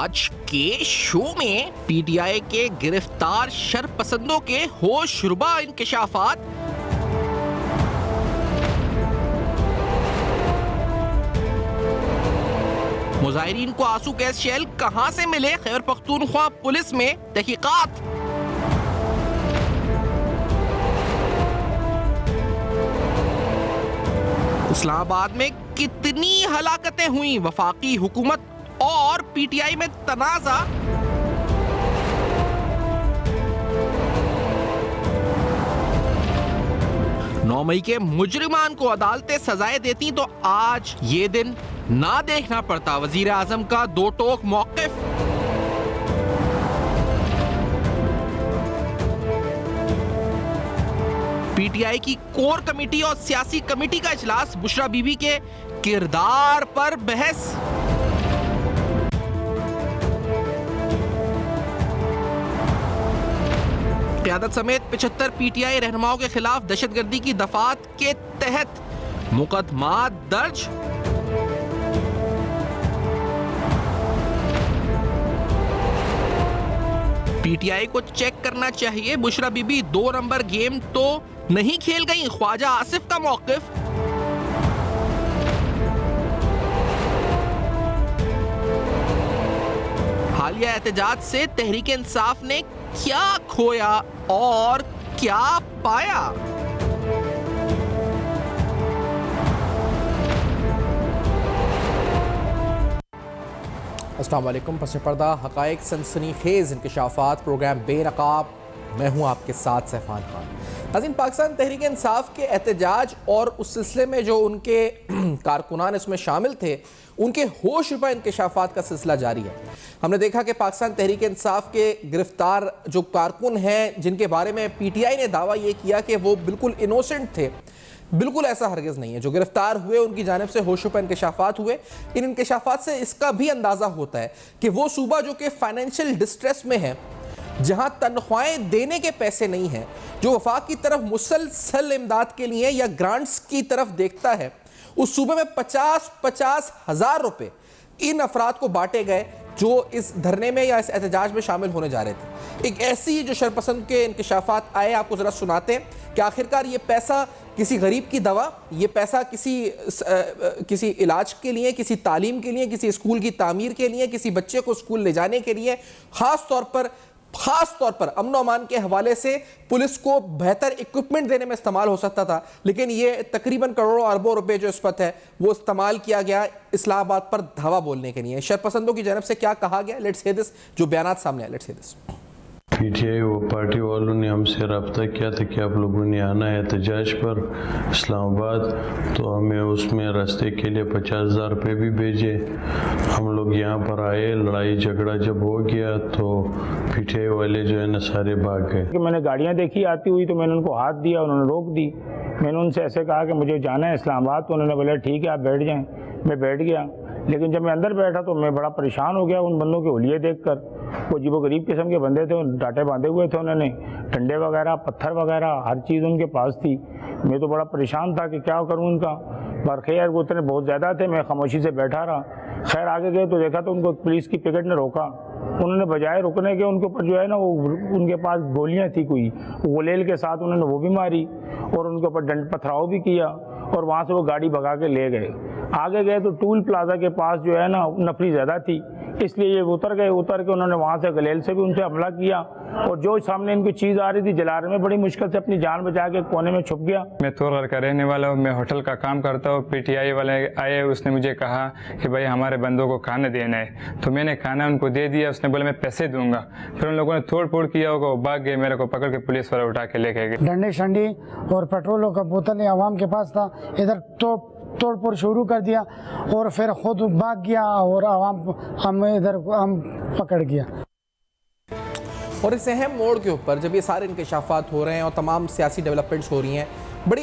آج کے شو میں پی ٹی آئی کے گرفتار شرپسندوں کے ہوش ربا انکشافات، مظاہرین کو آنسو گیس شیل کہاں سے ملے، خیبر پختونخوا پولیس میں تحقیقات، اسلام آباد میں کتنی ہلاکتیں ہوئیں، وفاقی حکومت اور پی ٹی آئی میں تنازع، 9 مئی کے مجرمان کو عدالتیں سزائیں دیتی تو آج یہ دن نہ دیکھنا پڑتا، وزیر اعظم کا دو ٹوک موقف، پی ٹی آئی کی کور کمیٹی اور سیاسی کمیٹی کا اجلاس، بشرا بی بی کے کردار پر بحث، قیادت سمیت 75 پی ٹی آئی رہنماؤں کے خلاف دہشت گردی کی دفعات کے تحت مقدمات درج، پی ٹی آئی کو چیک کرنا چاہیے، بشرا بی بی 2 نمبر گیم تو نہیں کھیل گئی، خواجہ آصف کا موقف، حالیہ احتجاج سے تحریک انصاف نے کیا کھویا اور کیا پایا؟ السلام علیکم، پس پردہ حقائق سنسنی خیز انکشافات، پروگرام بے نقاب، میں ہوں آپ کے ساتھ سیفان خان۔ ناظرین، پاکستان تحریک انصاف کے احتجاج اور اس سلسلے میں جو ان کے کارکنان اس میں شامل تھے، ان کے ہوش ربا انکشافات کا سلسلہ جاری ہے۔ ہم نے دیکھا کہ پاکستان تحریک انصاف کے گرفتار جو کارکن ہیں، جن کے بارے میں پی ٹی آئی نے دعویٰ یہ کیا کہ وہ بالکل انوسنٹ تھے، بالکل ایسا ہرگز نہیں ہے۔ جو گرفتار ہوئے ان کی جانب سے ہوش ربا انکشافات ہوئے، ان انکشافات سے اس کا بھی اندازہ ہوتا ہے کہ وہ صوبہ جو کہ فائنینشل ڈسٹریس میں ہے، جہاں تنخواہیں دینے کے پیسے نہیں ہیں، جو وفاق کی طرف مسلسل امداد کے لیے یا گرانٹس کی طرف دیکھتا ہے، اس صوبے میں 50 ہزار روپے ان افراد کو بانٹے گئے جو اس دھرنے میں یا اس احتجاج میں شامل ہونے جا رہے تھے۔ ایک ایسی جو شرپسند کے انکشافات آئے، آپ کو ذرا سناتے ہیں کہ آخرکار یہ پیسہ کسی غریب کی دوا، یہ پیسہ کسی علاج کے لیے، کسی تعلیم کے لیے، کسی اسکول کی تعمیر کے لیے، کسی بچے کو اسکول لے جانے کے لیے، خاص طور پر امن و امان کے حوالے سے پولیس کو بہتر اکوپمنٹ دینے میں استعمال ہو سکتا تھا، لیکن یہ تقریباً کروڑوں اربوں روپے جو اس وقت ہے وہ استعمال کیا گیا اسلام آباد پر دھاوا بولنے کے لیے۔ شرپسندوں کی جانب سے کیا کہا گیا، لیٹس ہیئر دس، جو بیانات سامنے آئے، let's hair this. P T آئی وہ پارٹی والوں نے ہم سے رابطہ کیا تھا کہ آپ لوگوں نے آنا ہے احتجاج پر اسلام آباد، تو ہمیں اس میں راستے کے لیے 50,000 روپے بھی بھیجے۔ ہم لوگ یہاں پر آئے، لڑائی جھگڑا جب ہو گیا تو پی ٹی آئی والے جو ہے نا سارے بھاگ گئے۔ میں نے گاڑیاں دیکھی آتی ہوئی تو میں نے ان کو ہاتھ دیا، انہوں نے روک دی۔ میں نے ان سے ایسے کہا کہ مجھے جانا ہے اسلام آباد، تو انہوں نے بولا ٹھیک ہے آپ بیٹھ جائیں۔ میں بیٹھ گیا، لیکن جب میں اندر بیٹھا تو میں بڑا پریشان ہو گیا ان بندوں کے حلیے دیکھ کر۔ وہ عجیب و غریب قسم کے بندے تھے، ڈانٹے باندھے ہوئے تھے، انہوں نے ڈنڈے وغیرہ، پتھر وغیرہ، ہر چیز ان کے پاس تھی۔ میں تو بڑا پریشان تھا کہ کیا کروں ان کا، پر خیر وہ اتنے بہت زیادہ تھے، میں خاموشی سے بیٹھا رہا۔ خیر آگے گئے تو دیکھا تو ان کو پولیس کی پکٹ نے روکا۔ انہوں نے بجائے رکنے کے ان کے اوپر جو ہے نا وہ ان کے پاس گولیاں تھی کوئی غلیل کے ساتھ، انہوں نے وہ بھی ماری اور ان کے اوپر پتھراؤ بھی کیا، اور وہاں سے وہ گاڑی بھگا کے لے گئے۔ آگے گئے تو ٹول پلازا کے پاس جو ہے نا نفری زیادہ تھی، اس لیے یہ اتر کے انہوں نے وہاں سے گلیل سے بھی ان سے حملہ کیا، اور جو سامنے ان کی چیز آ رہی تھی جلار میں بڑی مشکل سے اپنی جان بچا کے کونے میں چھپ گیا۔ میں تورغر کا رہنے والا ہوں، میں ہوٹل کا کام کرتا ہوں۔ پی ٹی آئی والے آئے، اس نے مجھے کہا کہ بھائی ہمارے بندوں کو کھانا دینا ہے، تو میں نے کھانا ان کو دے دیا۔ اس نے بولا میں پیسے دوں گا، پھر ان لوگوں نے توڑ پھوڑ کیا ہوگا، وہ بھاگ گئے، میرے کو پکڑ کے پولیس والے اٹھا کے لے کے گئے۔ ڈنڈے شنڈی اور پیٹرولوں کا بوتل عوام کے پاس تھا، ادھر توڑ پھوڑ شروع کر دیا اور پھر خود بھاگ گیا اور عوام ہم پکڑ گیا۔ اور اس اہم موڑ کے اوپر جب یہ سارے انکشافات ہو رہے ہیں اور تمام سیاسی ڈیولپمنٹس ہو رہی ہیں، بڑی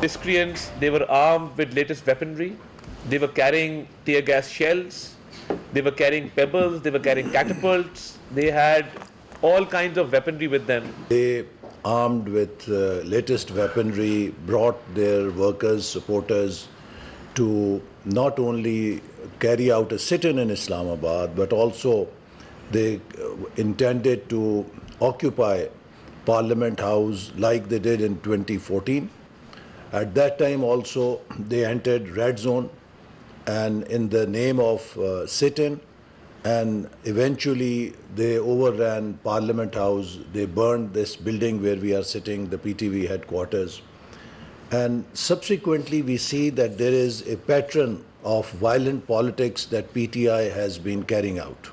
Miscreants, they were armed with latest weaponry. They were carrying tear gas shells. They were carrying pebbles. They were carrying catapults. They had all kinds of weaponry with them. They, armed with latest weaponry, brought their workers, supporters to not only carry out a sit-in in Islamabad, but also they intended to occupy Parliament House like they did in 2014. At that time also they entered red zone and in the name of sit-in, and eventually they overran Parliament House. They burned this building where we are sitting, the PTV headquarters. And subsequently we see that there is a pattern of violent politics that PTI has been carrying out.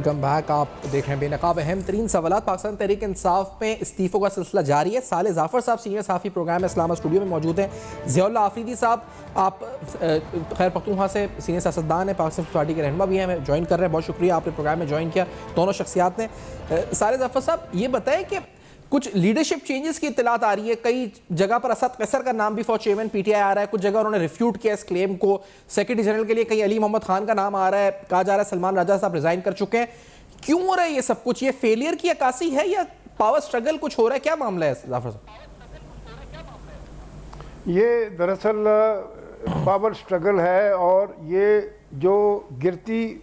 Welcome back. آپ دیکھ رہے ہیں بے نقاب اہم ترین سوالات. پاکستان تحریک انصاف میں استعفوں کا سلسلہ جاری ہے. صالح ظافر صاحب سینئر صحافی پروگرام اسلام اسٹوڈیو میں موجود ہیں. ضیاء اللہ آفریدی صاحب آپ خیر پختونخوا سے سینئر سیاستدان ہیں, پاکستان پارٹی کے رہنما بھی ہیں, جوائن کر رہے ہیں. بہت شکریہ آپ نے پروگرام میں جوائن کیا دونوں شخصیات نے. صالح ظافر صاحب یہ بتائیں کہ کچھ لیڈرشپ چینجز کی اطلاعات آ رہی ہے. کئی جگہ پر اسد قیصر کا نام بھی for chairman P T I آ رہا ہے. کچھ جگہ انہوں نے ریفیوٹ کیا اس کلیم کو. سیکرٹری جنرل کے لیے کہیں علی محمد خان کا نام آ رہا ہے. کہا جا رہا ہے سلمان راجہ صاحب ریزائن کر چکے ہیں. کیوں ہو رہا ہے یہ سب کچھ؟ یہ فیلئر کی عکاسی ہے یا پاور سٹرگل کچھ ہو رہا ہے؟ کیا معاملہ ہے ظافر صاحب؟ یہ دراصل پاور سٹرگل ہے, اور یہ جو گرتی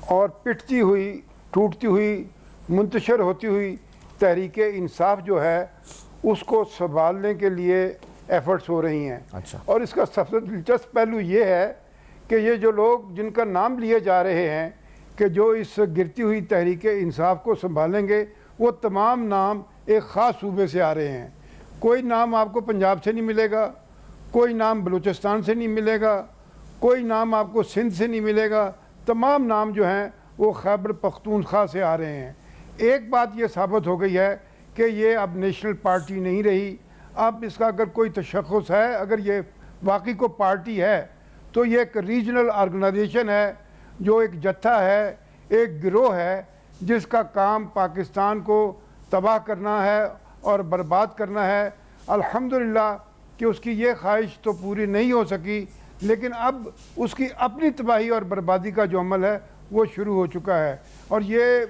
اور پٹتی ہوئی, ٹوٹتی ہوئی, منتشر ہوتی ہوئی تحریک انصاف جو ہے اس کو سنبھالنے کے لیے ایفرٹس ہو رہی ہیں. اور اس کا سب سے دلچسپ پہلو یہ ہے کہ یہ جو لوگ جن کا نام لیے جا رہے ہیں کہ جو اس گرتی ہوئی تحریک انصاف کو سنبھالیں گے, وہ تمام نام ایک خاص صوبے سے آ رہے ہیں. کوئی نام آپ کو پنجاب سے نہیں ملے گا, کوئی نام بلوچستان سے نہیں ملے گا, کوئی نام آپ کو سندھ سے نہیں ملے گا. تمام نام جو ہیں وہ خیبر پختونخوا سے آ رہے ہیں. ایک بات یہ ثابت ہو گئی ہے کہ یہ اب نیشنل پارٹی نہیں رہی. اب اس کا اگر کوئی تشخص ہے, اگر یہ واقعی کو پارٹی ہے, تو یہ ایک ریجنل آرگنائزیشن ہے, جو ایک جتھا ہے, ایک گروہ ہے, جس کا کام پاکستان کو تباہ کرنا ہے اور برباد کرنا ہے. الحمدللہ کہ اس کی یہ خواہش تو پوری نہیں ہو سکی, لیکن اب اس کی اپنی تباہی اور بربادی کا جو عمل ہے وہ شروع ہو چکا ہے. اور یہ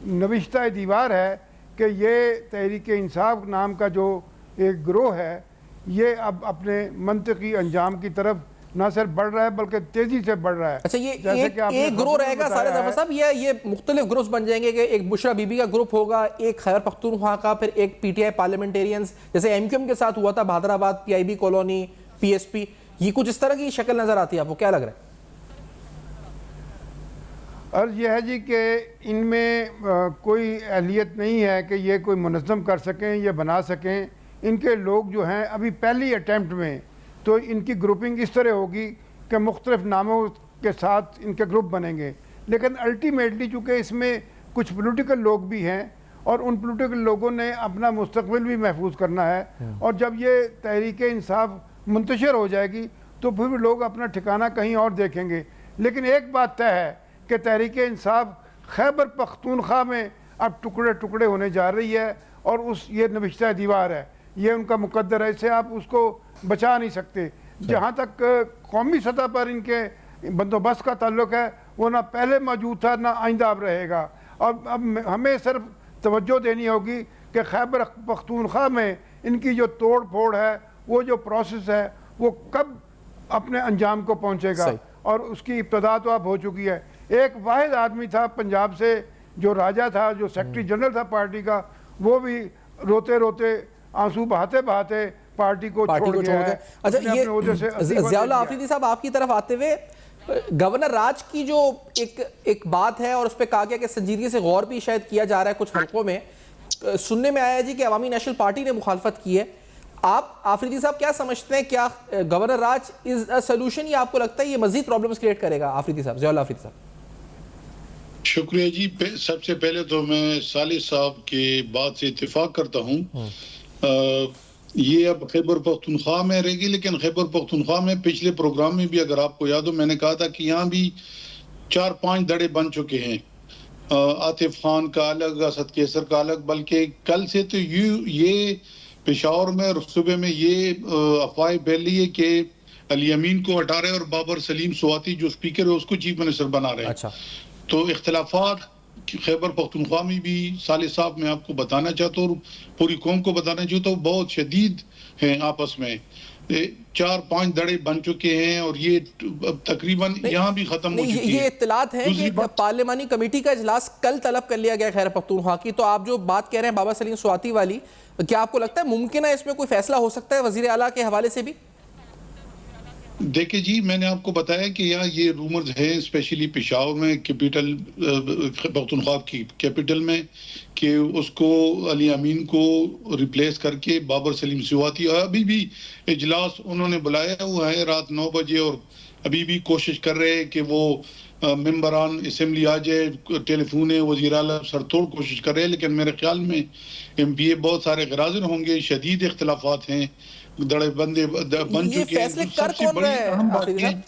نوشتہ دیوار ہے کہ یہ تحریک انصاف نام کا جو ایک گروہ ہے, یہ اب اپنے منطقی انجام کی طرف نہ صرف بڑھ رہا ہے بلکہ تیزی سے بڑھ رہا ہے. اچھا, یہ ایک گروہ رہے گا صالح ظافر صاحب, یہ مختلف گروپس بن جائیں گے کہ ایک بشرا بی بی کا گروپ ہوگا, ایک خیبر پختونخوا کا, پھر ایک پی ٹی آئی پارلیمنٹیرینز جیسے ایم کیو ایم کے ساتھ ہوا تھا Bahadurabad, P I B colony, P S P, یہ کچھ اس طرح کی شکل نظر آتی ہے آپ کو؟ کیا لگ رہا ہے؟ عرض یہ ہے جی کہ ان میں کوئی اہلیت نہیں ہے کہ یہ کوئی منظم کر سکیں یا بنا سکیں. ان کے لوگ جو ہیں ابھی پہلی اٹیمپٹ میں تو ان کی گروپنگ اس طرح ہوگی کہ مختلف ناموں کے ساتھ ان کے گروپ بنیں گے, لیکن الٹیمیٹلی چونکہ اس میں کچھ پولیٹیکل لوگ بھی ہیں اور ان پولیٹیکل لوگوں نے اپنا مستقبل بھی محفوظ کرنا ہے, اور جب یہ تحریک انصاف منتشر ہو جائے گی تو پھر لوگ اپنا ٹھکانہ کہیں اور دیکھیں گے. لیکن ایک بات طے ہے کہ تحریک انصاف خیبر پختونخوا میں اب ٹکڑے ٹکڑے ہونے جا رہی ہے, اور یہ نوشتہ دیوار ہے, یہ ان کا مقدر ہے, اسے آپ اس کو بچا نہیں سکتے. جہاں تک قومی سطح پر ان کے بندوبست کا تعلق ہے, وہ نہ پہلے موجود تھا نہ آئندہ اب رہے گا. اب ہمیں صرف توجہ دینی ہوگی کہ خیبر پختونخوا میں ان کی جو توڑ پھوڑ ہے, وہ جو پروسیس ہے, وہ کب اپنے انجام کو پہنچے گا. اور اس کی ابتدا تو اب ہو چکی ہے. ایک واحد آدمی تھا پنجاب سے جو راجہ تھا, جو سیکرٹری جنرل تھا پارٹی کا, وہ بھی روتے روتے آنسو بہاتے بہاتے پارٹی کو چھوڑ گیا ہے. اچھا, یہ ضیاء اللہ آفریدی صاحب آپ کی طرف آتے ہوئے, گورنر راج کی جو ایک بات ہے اور اس پہ کہا گیا کہ سنجیدگی سے غور بھی شاید کیا جا رہا ہے کچھ حلقوں میں, سننے میں آیا ہے جی کہ عوامی نیشنل پارٹی نے مخالفت کی ہے. آپ آفریدی صاحب کیا سمجھتے ہیں, کیا governor Raj is a solution یا آپ کو لگتا ہے یہ مزید پرابلمز کریٹ کرے گا؟ آفریدی صاحب, ضیاء اللہ آفریدی صاحب. شکریہ جی. سب سے پہلے تو میں صالح صاحب کی بات سے اتفاق کرتا ہوں. یہ اب خیبر پختونخوا میں رہے گی, لیکن خیبر پختونخوا میں پچھلے پروگرام میں بھی اگر آپ کو یاد ہو میں نے کہا تھا کہ یہاں بھی 4-5 دڑے بن چکے ہیں. عاطف خان کا الگ, اسد قیصر کا الگ, بلکہ کل سے تو یہ پشاور میں اور صوبے میں یہ افواہ پھیل رہی ہے کہ علی امین کو ہٹا رہے اور بابر سلیم سواتی جو اسپیکر ہے اس کو چیف منسٹر بنا رہے ہیں. تو اختلافات خیبر پختونخوا میں بھی صالح صاحب میں آپ کو بتانا چاہتا ہوں اور پوری قوم کو بتانا چاہتا ہوں بہت شدید ہیں آپس میں. 4-5 دڑے بن چکے ہیں اور یہ تقریباً یہاں بھی ختم ہو چکی ہے. یہ اطلاعات ہیں کہ پارلیمانی کمیٹی کا اجلاس کل طلب کر لیا گیا خیبر پختونخوا کی. تو آپ جو بات کہہ رہے ہیں بابر سلیم سواتی والی, کیا آپ کو لگتا ہے ممکن ہے اس میں کوئی فیصلہ ہو سکتا ہے وزیر اعلیٰ کے حوالے سے بھی؟ دیکھیں جی, میں نے آپ کو بتایا کہ یہاں یہ رومرز ہیں اسپیشلی پشاور میں, کیپٹل پختونخوا کی کیپٹل میں, کہ اس کو علی امین کو ریپلیس کر کے بابر سلیم سواتی, اور ابھی بھی اجلاس انہوں نے بلایا ہوا ہے رات 9 بجے, اور ابھی بھی کوشش کر رہے ہیں کہ وہ ممبران اسمبلی آ جائے، ٹیلی فون ہے، وزیر اعلیٰ سر توڑ کوشش کر رہے ہیں، لیکن میرے خیال میں ایم پی اے بہت سارے غراضن ہوں گے، شدید اختلافات ہیں، دڑے بندے بن یہ چکے ہیں۔ فیصلے کر کون رہے ہیں اہم بات آفیدی یہ صاحب؟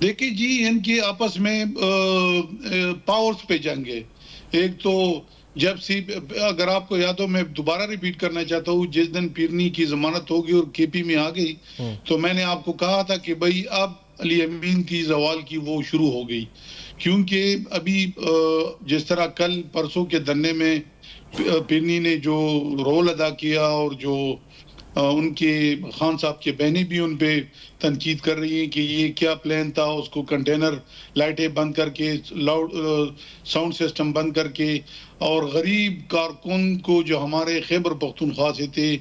دیکھیں جی، ان کے آپس میں پاورز پہ جنگ ہے۔ ایک تو جب اگر آپ کو یاد ہو، میں دوبارہ ریپیٹ کرنا چاہتا ہوں، جس دن پیرنی کی ضمانت ہوگی اور کے پی میں آ گئی تو میں نے آپ کو کہا تھا کہ بھائی اب علی امین کی زوال کی وہ شروع ہو گئی، کیونکہ ابھی جس طرح کل پرسوں کے دھرنے میں پیرنی نے جو رول ادا کیا اور جو ان کے خان صاحب کے بہنیں بھی ان پہ تنقید کر رہی ہیں کہ یہ کیا پلان تھا، اس کو کنٹینر لائٹیں بند کر کے، لاؤڈ ساؤنڈ سسٹم بند کر کے، اور غریب کارکن کو جو ہمارے خیبر پختونخوا سے تھے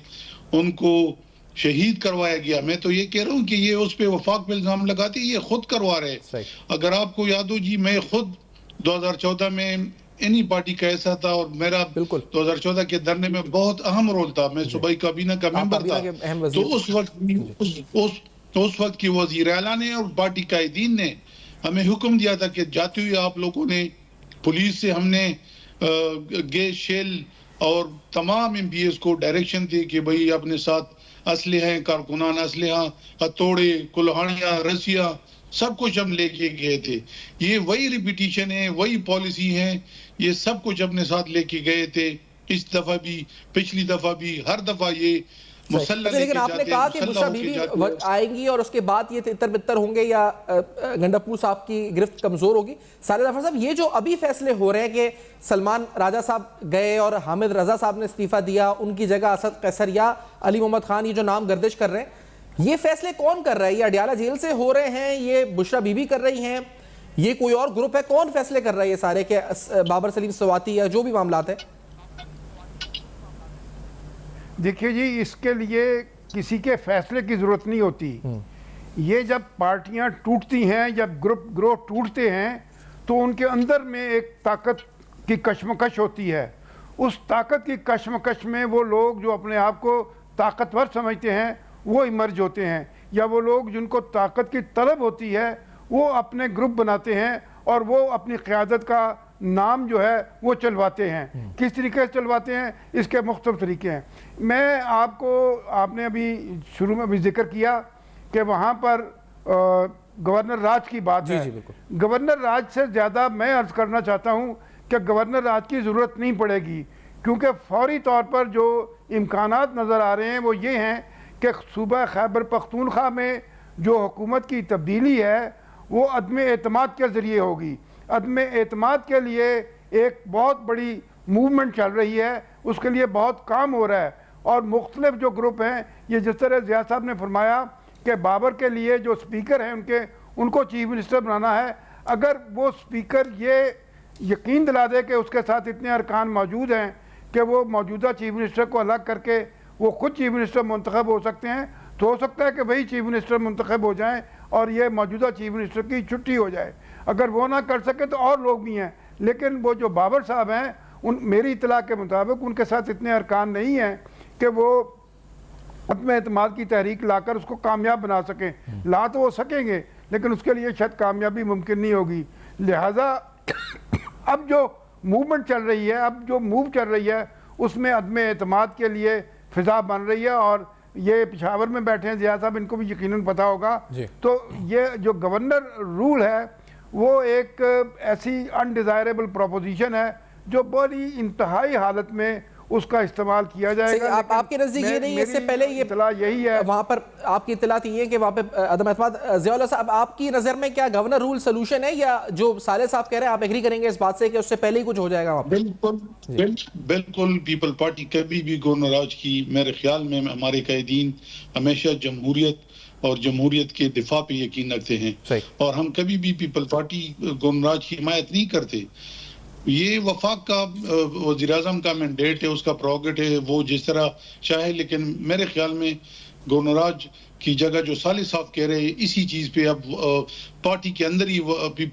ان کو شہید کروایا گیا۔ میں تو یہ کہہ رہا ہوں کہ یہ اس پہ وفاق پہ الزام لگاتے، یہ خود کروا رہے۔ اگر آپ کو یاد ہو جی، میں خود 2014 میں انہی پارٹی کا ایسا تھا اور میرا 2014 کے دھرنے میں بہت اہم رول تھا، میں صوبائی کابینہ کا ممبر تھا۔ تو اس وقت کی وزیر اعلیٰ نے اور پارٹی قائدین نے ہمیں حکم دیا تھا کہ جاتے ہوئے آپ لوگوں نے پولیس سے، ہم نے گیس شیل اور تمام ایم پی ایس کو ڈائریکشن دی کہ بھئی اپنے ساتھ اسلحہ، کارکنان اسلحہ، ہتھوڑے، کلہاڑیاں، رسیاں، سب کچھ ہم لے کے گئے تھے۔ یہ وہی ریپیٹیشن ہے، وہی پالیسی ہے، یہ سب کچھ اپنے ساتھ لے کے گئے تھے، اس دفعہ بھی، پچھلی دفعہ بھی، ہر دفعہ یہ مسلح لے کے لیکن آپ نے جاتے کہا ہیں، کہ مسلح بشرا ہو کے بیوی جاتے ہیں۔ آئیں گی اور اس کے بعد یہ تتر بتر ہوں گے یا گنڈا پور صاحب کی گرفت کمزور ہوگی۔ سالد ظفر صاحب، یہ جو ابھی فیصلے ہو رہے ہیں کہ سلمان راجہ صاحب گئے اور حامد رضا صاحب نے استعفیٰ دیا، ان کی جگہ اسد قیصر یا علی محمد خان، یہ جو نام گردش کر رہے ہیں، یہ فیصلے کون کر رہا ہے؟ یہ اڈیالہ جیل سے ہو رہے ہیں، یہ بشرا بیوی کر رہی ہیں، یہ کوئی اور گروپ ہے؟ کون فیصلے کر رہا ہے یہ سارے کہ بابر سلیم سواتی یا جو بھی معاملات ہیں؟ دیکھیے جی، اس کے لیے کسی کے فیصلے کی ضرورت نہیں ہوتی۔ یہ جب پارٹیاں ٹوٹتی ہیں، جب گروہ ٹوٹتے ہیں تو ان کے اندر میں ایک طاقت کی کشمکش ہوتی ہے۔ اس طاقت کی کشمکش میں وہ لوگ جو اپنے آپ کو طاقتور سمجھتے ہیں وہ ایمرج ہوتے ہیں، یا وہ لوگ جن کو طاقت کی طلب ہوتی ہے وہ اپنے گروپ بناتے ہیں اور وہ اپنی قیادت کا نام جو ہے وہ چلواتے ہیں۔ کس طریقے سے چلواتے ہیں؟ اس کے مختلف طریقے ہیں۔ میں آپ نے ابھی شروع میں بھی ذکر کیا کہ وہاں پر گورنر راج کی بات ہے۔ گورنر راج سے زیادہ میں عرض کرنا چاہتا ہوں کہ گورنر راج کی ضرورت نہیں پڑے گی، کیونکہ فوری طور پر جو امکانات نظر آ رہے ہیں وہ یہ ہیں کہ صوبہ خیبر پختونخوا میں جو حکومت کی تبدیلی ہے وہ عدم اعتماد کے ذریعے ہوگی۔ عدم اعتماد کے لیے ایک بہت بڑی موومنٹ چل رہی ہے، اس کے لیے بہت کام ہو رہا ہے، اور مختلف جو گروپ ہیں، یہ جس طرح ضیاء صاحب نے فرمایا کہ بابر کے لیے جو سپیکر ہیں ان کو چیف منسٹر بنانا ہے، اگر وہ سپیکر یہ یقین دلا دے کہ اس کے ساتھ اتنے ارکان موجود ہیں کہ وہ موجودہ چیف منسٹر کو الگ کر کے وہ خود چیف منسٹر منتخب ہو سکتے ہیں، تو ہو سکتا ہے کہ وہی چیف منسٹر منتخب ہو جائیں اور یہ موجودہ چیف منسٹر کی چھٹی ہو جائے۔ اگر وہ نہ کر سکے تو اور لوگ بھی ہیں، لیکن وہ جو بابر صاحب ہیں، میری اطلاع کے مطابق ان کے ساتھ اتنے ارکان نہیں ہیں کہ وہ اپنے اعتماد کی تحریک لا کر اس کو کامیاب بنا سکیں۔ لا تو وہ سکیں گے لیکن اس کے لیے شاید کامیابی ممکن نہیں ہوگی۔ لہٰذا اب جو موومنٹ چل رہی ہے، اب جو موو چل رہی ہے، اس میں عدم اعتماد کے لیے فضا بن رہی ہے، اور یہ پشاور میں بیٹھے ہیں ضیاء صاحب، ان کو بھی یقیناً پتہ ہوگا۔ تو یہ جو گورنر رول ہے وہ ایک ایسی انڈیزائریبل پروپوزیشن ہے جو بڑی انتہائی حالت میں اس کا استعمال کیا جائے گا۔ آپ کے نزدیک یہ نہیں، اس سے پہلے یہ اطلاع یہی ہے، وہاں پر آپ کی اطلاع یہ ہے کہ وہاں پہ عدم اعتماد۔ ضیاء اللہ صاحب، آپ کی نظر میں کیا گورنر رول سلوشن ہے، یا جو صالح صاحب کہہ رہے ہیں آپ ایگری کریں گے اس بات سے کہ اس سے پہلے ہی کچھ ہو جائے گا وہاں پر؟ بالکل پیپل پارٹی کبھی بھی گورنر راج کی، میرے خیال میں ہمارے قائدین ہمیشہ جمہوریت اور جمہوریت کے دفاع پہ یقین رکھتے ہیں، اور ہم کبھی بھی پیپل پارٹی گورنر راج کی حمایت نہیں کرتے۔ یہ وفاق کا وزیر اعظم کا مینڈیٹ ہے، اس کا پروگٹ ہے، وہ جس طرح چاہے، لیکن میرے خیال میں گورنر راج کی جگہ جو صالح صاحب کہہ رہے ہیں، اسی چیز پہ اب پارٹی کے اندر ہی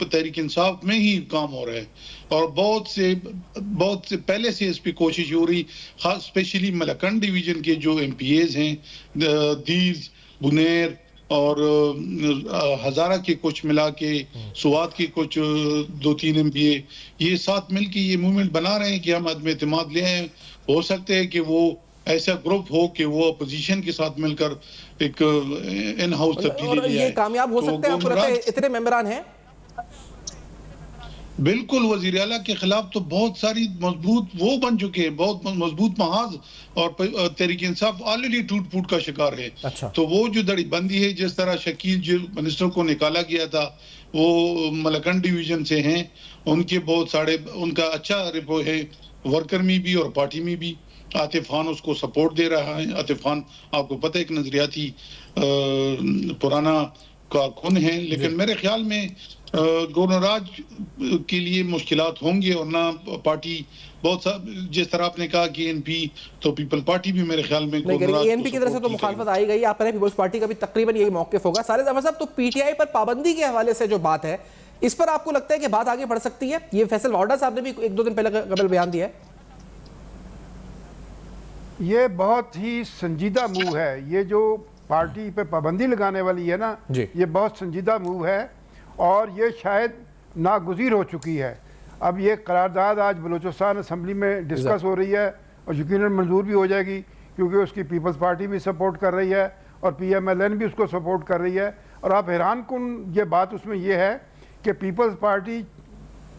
تحریک انصاف میں ہی کام ہو رہا ہے، اور بہت سے پہلے سے اس پہ کوشش ہو رہی، خاص اسپیشلی ملکنڈ ڈویژن کے جو ایم پی ایز ہیں، دیز، بنیر، اور ہزارہ کے کچھ ملا کے سوات کے کچھ 2-3 MPA یہ ساتھ مل کے یہ موومنٹ بنا رہے ہیں کہ ہم عدم اعتماد لے آئیں. ہو سکتے ہیں کہ وہ ایسا گروپ ہو کہ وہ اپوزیشن کے ساتھ مل کر ایک ان ہاؤس تبدیلی لے آئے. یہ کامیاب ہو سکتے ہیں آپ کو لگتا ہے؟ اتنے ممبران ہیں. بالکل وزیر اعلیٰ کے خلاف تو بہت ساری مضبوط وہ بن چکے ہیں, بہت مضبوط محاذ, اور تحریک انصاف آلریڈی ٹوٹ پھوٹ کا شکار ہے. تو وہ جو دڑی بندی ہے, جس طرح شکیل جو منسٹر کو نکالا گیا تھا وہ ملکن ڈویژن سے ہیں, ان کے بہت سارے ان کا اچھا رپو ہے ورکر میں بھی اور پارٹی میں بھی. عاطف خان اس کو سپورٹ دے رہا ہے. عاطف خان آپ کو پتہ ہے ایک نظریاتی پرانا کارکن ہے, لیکن میرے خیال میں گورنر راج کے لیے مشکلات ہوں گے, اور نہ پارٹی بہت سا جس طرح آپ نے کہا کہ این پی تو پیپل پارٹی بھی میرے خیال میں این پی کی طرف سے تو مخالفت آئی گئی. آپ نے پیپلز پارٹی کا بھی تقریباً یہی موقف ہوگا. سارے ظفر صاحب, تو پی ٹی آئی پر پابندی کے حوالے سے جو بات ہے اس پر آپ کو لگتا ہے کہ بات آگے بڑھ سکتی ہے؟ یہ فیصل واڈا صاحب نے بھی 1-2 دن پہلے قبل بیان دیا ہے. یہ بہت ہی سنجیدہ موو ہے. یہ جو پارٹی پہ پابندی لگانے والی ہے نا, یہ بہت سنجیدہ موو ہے اور یہ شاید ناگزیر ہو چکی ہے. اب یہ قرارداد آج بلوچستان اسمبلی میں ڈسکس ہو رہی ہے اور یقیناً منظور بھی ہو جائے گی, کیونکہ اس کی پیپلز پارٹی بھی سپورٹ کر رہی ہے اور پی ایم ایل این بھی اس کو سپورٹ کر رہی ہے. اور آپ حیران کن یہ بات اس میں یہ ہے کہ Peoples Party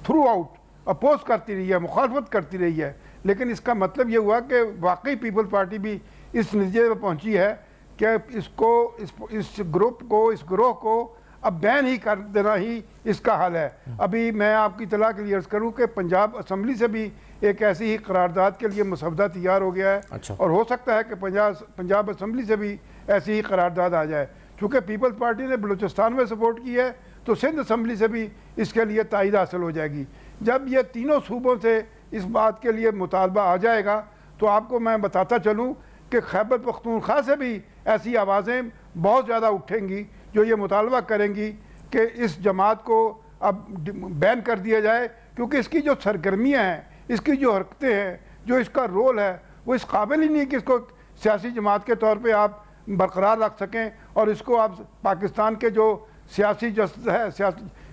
throughout oppose کرتی رہی ہے, مخالفت کرتی رہی ہے, لیکن اس کا مطلب یہ ہوا کہ واقعی پیپلز پارٹی بھی اس نتیجے پہ پہنچی ہے کہ اس گروپ کو, اس گروہ کو اب بین ہی کر دینا ہی اس کا حل ہے. ابھی میں آپ کی اطلاع کے لیے عرض کروں کہ پنجاب اسمبلی سے بھی ایک ایسی ہی قرارداد کے لیے مسودہ تیار ہو گیا ہے, اور ہو سکتا ہے کہ پنجاب اسمبلی سے بھی ایسی ہی قرارداد آ جائے. چونکہ پیپلز پارٹی نے بلوچستان میں سپورٹ کی ہے تو سندھ اسمبلی سے بھی اس کے لیے تائید حاصل ہو جائے گی. جب یہ تینوں صوبوں سے اس بات کے لیے مطالبہ آ جائے گا تو آپ کو میں بتاتا چلوں کہ خیبر پختونخوا سے بھی ایسی آوازیں بہت زیادہ اٹھیں گی جو یہ مطالبہ کریں گی کہ اس جماعت کو اب بین کر دیا جائے, کیونکہ اس کی جو سرگرمیاں ہیں, اس کی جو حرکتیں ہیں, جو اس کا رول ہے, وہ اس قابل ہی نہیں کہ اس کو سیاسی جماعت کے طور پہ آپ برقرار رکھ سکیں اور اس کو آپ پاکستان کے جو سیاسی جسد ہے,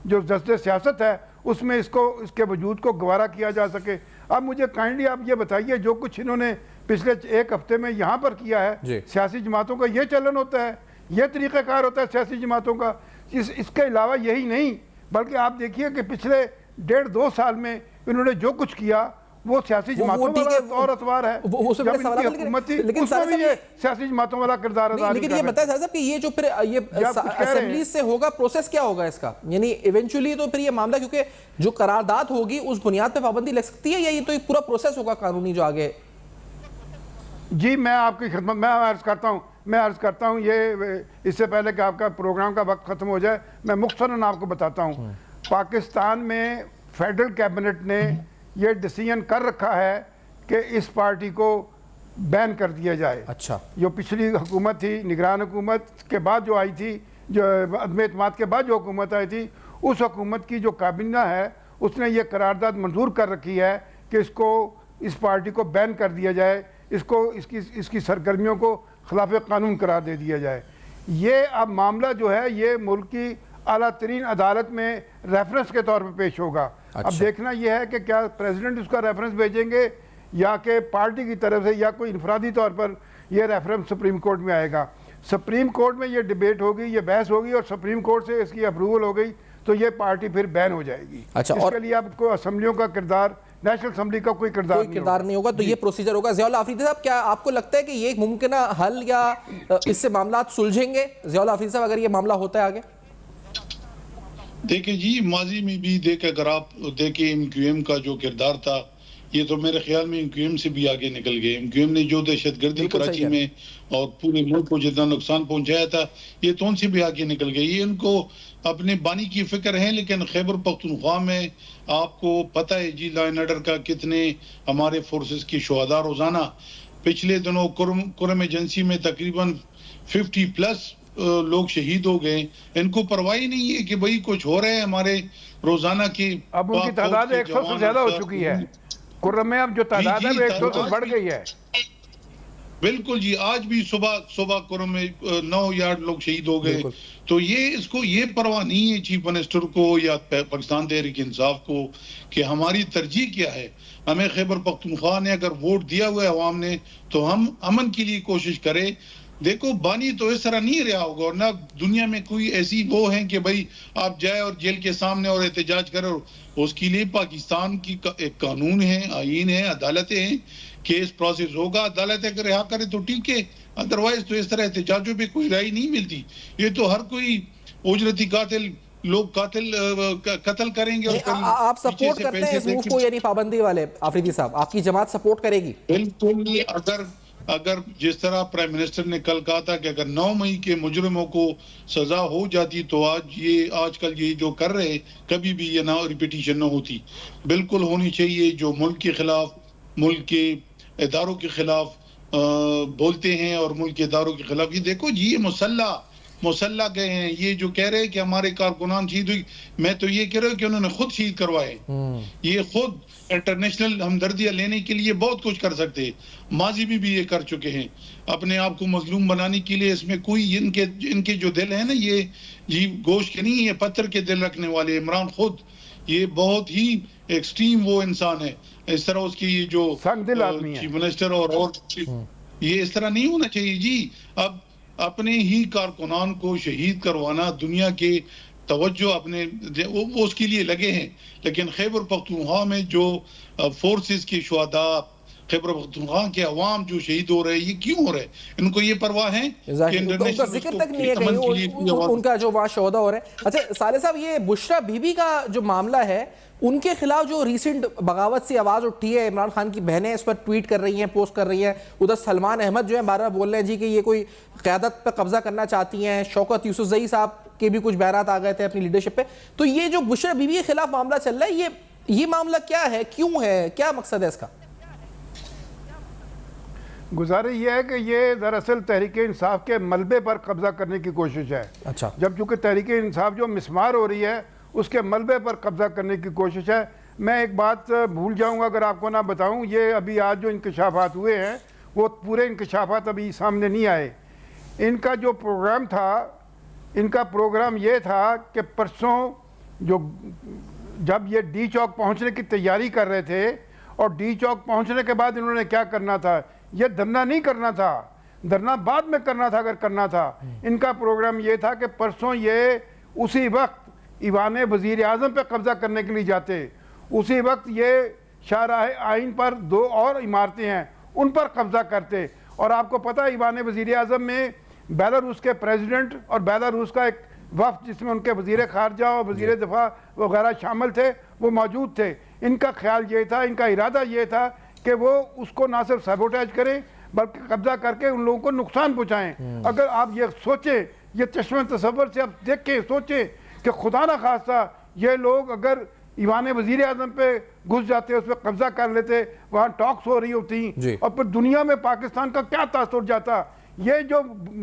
جو جسد سیاست ہے, اس میں اس کے وجود کو گوارا کیا جا سکے. اب مجھے کائنڈلی آپ یہ بتائیے, جو کچھ انہوں نے پچھلے 1 ہفتے میں یہاں پر کیا ہے, سیاسی جماعتوں کا یہ چلن ہوتا ہے, یہ طریقہ کار ہوتا ہے سیاسی جماعتوں کا. اس کے علاوہ یہی نہیں, بلکہ آپ دیکھیے کہ پچھلے 1.5-2 سال میں انہوں نے جو کچھ کیا وہ سیاسی جماعتوں والا طور اتوار ہے. جب ان کی حکومت تھی اس میں بھی یہ سیاسی جماعتوں والا کردار ادا نہیں کر رہے. لیکن یہ بتائیں صاحب کہ یہ جو پھر یہ اسمبلی سے ہوگا, پروسیس کیا ہوگا اس کا؟ یعنی ایونچولی تو پھر یہ معاملہ, کیونکہ جو قرارداد ہوگی اس بنیاد پہ پابندی لگ سکتی ہے, یا یہ تو ایک پورا پروسیس ہوگا قانونی جو آگے؟ جی میں آپ کی خدمت میں عرض کرتا ہوں یہ اس سے پہلے کہ آپ کا پروگرام کا وقت ختم ہو جائے, میں مختصراً آپ کو بتاتا ہوں. پاکستان میں فیڈرل کیبنٹ نے یہ ڈیسیژن کر رکھا ہے کہ اس پارٹی کو بین کر دیا جائے. اچھا, جو پچھلی حکومت تھی, نگران حکومت کے بعد جو آئی تھی, جو عدم اعتماد کے بعد جو حکومت آئی تھی, اس حکومت کی جو کابینہ ہے اس نے یہ قرارداد منظور کر رکھی ہے کہ اس پارٹی کو بین کر دیا جائے, اس کی سرگرمیوں کو خلاف قانون قرار دے دیا جائے. یہ اب معاملہ جو ہے یہ ملک کی اعلیٰ ترین عدالت میں ریفرنس کے طور پہ پیش ہوگا. اب دیکھنا یہ ہے کہ کیا پریزیڈنٹ اس کا ریفرنس بھیجیں گے یا کہ پارٹی کی طرف سے یا کوئی انفرادی طور پر یہ ریفرنس سپریم کورٹ میں آئے گا. سپریم کورٹ میں یہ ڈیبیٹ ہوگی, یہ بحث ہوگی, اور سپریم کورٹ سے اس کی اپروول ہو گئی تو یہ پارٹی پھر بین ہو جائے گی. اس کے لیے اب کو اسمبلیوں کا کردار, نیشنل اسمبلی کا کوئی کردار نہیں ہوگا. تو یہ پروسیجر ہوگا. ضیاء اللہ آفریدی صاحب, کیا آپ کو لگتا ہے کہ یہ ایک ممکنہ حل یا اس سے معاملات سلجھیں گے ضیاء اللہ آفریدی صاحب اگر یہ معاملہ ہوتا ہے آگے؟ دیکھیں جی, ماضی میں بھی اگر آپ دیکھیں ایم کیو ایم کا جو کردار تھا, یہ تو میرے خیال میں ایم کیو ایم سے بھی آگے نکل گئے. ایم کیو ایم نے جو دہشت گردی کراچی میں اور پورے ملک کو جتنا نقصان پہنچایا تھا, یہ تو ان سے بھی آگے نکل گئے. یہ ان کو اپنے بانی کی فکر ہے, لیکن خیبر پختونخوا میں آپ کو پتہ ہے جی لا اینڈ آرڈر کا کتنے ہمارے فورسز کی شہداء روزانہ. پچھلے دنوں کرم ایجنسی میں تقریباً 50+ لوگ شہید ہو گئے. ان کو پرواہ نہیں ہے کہ بھئی کچھ ہو رہے ہیں ہمارے روزانہ کی. اب ان کی تعداد 100 سے زیادہ ہو چکی ہے کرم میں, اب جو تعداد ہے 100 سے بڑھ گئی ہے. بالکل جی، آج بھی صبح کرم میں 9 یارڈ لوگ شہید ہو گئے. تو یہ پرواہ نہیں ہے چیف منسٹر کو یا پاکستان تحریک انصاف کو کہ ہماری ترجیح کیا ہے. ہمیں خیبر پختونخوا نے اگر ووٹ دیا ہوا ہے عوام نے تو ہم امن کے لیے کوشش کریں. دیکھو بانی تو اس طرح نہیں رہا ہوگا، اور نہ دنیا میں کوئی ایسی وہ ہیں کہ بھائی آپ جائے اور جیل کے سامنے اور احتجاج کرو. اس کے لیے پاکستان کی ایک قانون ہے، آئین ہے، عدالتیں ہیں، کیس پروسیس ہوگا، عدالت اگر رہا کرے تو ٹھیک ہے، ادروائز تو اس طرح احتجاجوں پہ کوئی رائے نہیں ملتی. یہ تو ہر کوئی اجرتی قاتل لوگ قتل کریں گے. آپ سپورٹ کرتے ہیں اس موو کو یعنی پابندی والے آفریدی صاحب؟ آپ کی جماعت سپورٹ کرے گی؟ بالکل. اگر جس طرح پرائم منسٹر نے کل کہا تھا کہ اگر 9 مئی کے مجرموں کو سزا ہو جاتی تو آج کل یہ جو کر رہے کبھی بھی یہ نہ ریپیٹیشن نہ ہوتی. بالکل ہونی چاہیے. جو ملک کے خلاف، ملک کے اداروں کے خلاف بولتے ہیں اور ملک کے اداروں کے خلاف، یہ دیکھو جی یہ مسلح گئے ہیں. یہ جو کہہ رہے ہیں کہ ہمارے کارکنان شہید ہوئی، میں تو یہ کہہ رہا ہوں کہ انہوں نے خود شہید کروائے. یہ خود انٹرنیشنل ہمدردیاں لینے کے لیے بہت کچھ کر سکتے ہیں. ماضی میں بھی یہ کر چکے ہیں اپنے آپ کو مظلوم بنانے کے لیے. اس میں کوئی ان کے جو دل ہیں نا، یہ گوشت کے نہیں، یہ پتھر کے دل رکھنے والے. عمران خود یہ بہت ہی ایکسٹریم وہ انسان ہے. اس طرح اس کی جو چیف منسٹر اور یہ اس طرح نہیں ہونا چاہیے جی. اب اپنے ہی کارکنان کو شہید کروانا، دنیا کے توجہ اپنے وہ اس کے لیے لگے ہیں. لیکن خیبر پختونخوا میں جو فورسز کے شہداء، خیبر پختونخوا کے عوام جو شہید ہو رہے ہیں، یہ کیوں ہو رہے ہیں؟ ان کو یہ پرواہ ہے کہ ان کا ذکر تک نہیں ہے کہیں ان کا جو وہاں شہداء ہو رہے ہیں. اچھا صالح صاحب، یہ بشرا بی بی کا جو معاملہ ہے، ان کے خلاف جو ریسنٹ بغاوت سی آواز اٹھی ہے، عمران خان کی بہنیں اس پر ٹویٹ کر رہی ہیں، پوسٹ کر رہی ہیں. ادھر سلمان احمد جو ہیں بار بار بول رہے ہیں جی کہ یہ کوئی قیادت پہ قبضہ کرنا چاہتی ہیں. شوکت یوسفزئی صاحب کے بھی کچھ بیانات آ گئے تھے اپنی لیڈرشپ پہ. تو یہ جو بشرا بی بی کے خلاف معاملہ چل رہا ہے، یہ معاملہ کیا ہے، کیوں ہے، کیا مقصد ہے اس کا؟ گزارش یہ ہے کہ یہ دراصل تحریک انصاف کے ملبے پر قبضہ کرنے کی کوشش ہے. اچھا. جب چونکہ تحریک انصاف جو مسمار ہو رہی ہے اس کے ملبے پر قبضہ کرنے کی کوشش ہے. میں ایک بات بھول جاؤں گا اگر آپ کو نہ بتاؤں. یہ ابھی آج جو انکشافات ہوئے ہیں وہ پورے انکشافات ابھی سامنے نہیں آئے. ان کا جو پروگرام تھا، ان کا پروگرام یہ تھا کہ پرسوں جب یہ ڈی چوک پہنچنے کی تیاری کر رہے تھے، اور ڈی چوک پہنچنے کے بعد انہوں نے کیا کرنا تھا، یہ دھرنا نہیں کرنا تھا، دھرنا بعد میں کرنا تھا. اگر کرنا تھا، ان کا پروگرام یہ تھا کہ پرسوں یہ اسی وقت ایوان وزیر اعظم پہ قبضہ کرنے کے لیے جاتے. اسی وقت یہ شاہراہ آئین پر 2 اور عمارتیں ہیں ان پر قبضہ کرتے. اور آپ کو پتہ ہے ایوان وزیر اعظم میں بیلاروس کے پریزیڈنٹ اور بیلاروس کا ایک وفد جس میں ان کے وزیر خارجہ اور وزیر دفاع وغیرہ شامل تھے، وہ موجود تھے. ان کا خیال یہ تھا، ان کا ارادہ یہ تھا کہ وہ اس کو نہ صرف سیبوٹیج کریں بلکہ قبضہ کر کے ان لوگوں کو نقصان پہنچائیں. اگر آپ یہ سوچیں، یہ چشمہ تصور سے آپ دیکھیں، سوچیں کہ خدا نہ خواستہ یہ لوگ اگر ایوان وزیر اعظم پہ گھس جاتے، اس پہ قبضہ کر لیتے، وہاں ٹاکس ہو رہی ہوتی اور پھر دنیا میں پاکستان کا کیا تاثر جاتا. یہ جو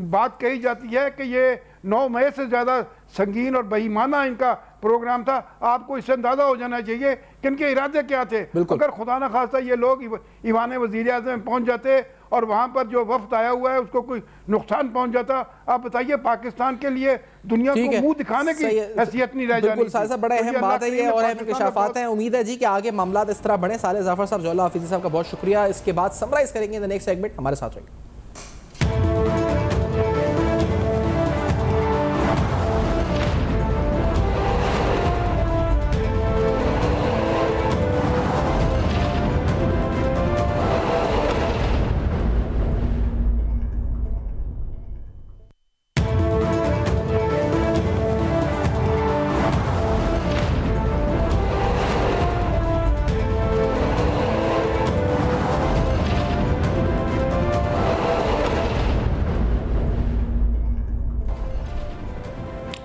بات کہی جاتی ہے کہ یہ 9 مئی سے زیادہ سنگین اور بہیمانہ ان کا پروگرام تھا، آپ کو اس سے اندازہ ہو جانا چاہیے کہ ان کے ارادے کیا تھے. اگر خدا نہ خواستہ یہ لوگ ایوان وزیر اعظم میں پہنچ جاتے اور وہاں پر جو وفد آیا ہوا ہے اس کو کوئی نقصان پہنچ جاتا، آپ بتائیے پاکستان کے لیے دنیا کو منہ دکھانے کی حیثیت نہیں رہ جانی. بالکل صاحب، بڑا اہم بات ہے یہ اور اہم انکشافات ہیں. امید ہے جی کہ آگے معاملات اس طرح بڑھیں. صالح ظفر صاحب، جولا حافظی صاحب کا بہت شکریہ. اس کے بعد سمرائز کریں گے نیکسٹ سیگمنٹ. ہمارے ساتھ رہیں گے.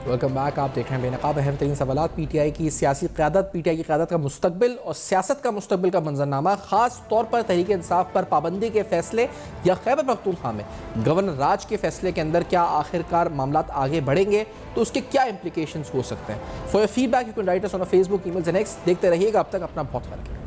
Welcome back. آپ دیکھ رہے ہیں بے نقاب اہم ترین سوالات. پی ٹی آئی کی سیاسی قیادت، پی ٹی آئی کی قیادت کا مستقبل اور سیاست کا مستقبل کا منظرنامہ، خاص طور پر تحریک انصاف پر پابندی کے فیصلے یا خیبر پختونخوا میں گورنر راج کے فیصلے کے اندر کیا آخر کار معاملات آگے بڑھیں گے تو اس کے کیا امپلیکیشنز ہو سکتے ہیں. For your feedback you can write us on Facebook, emails and X. دیکھتے رہیے گا. اب تک اپنا بہت خیال رکھیں.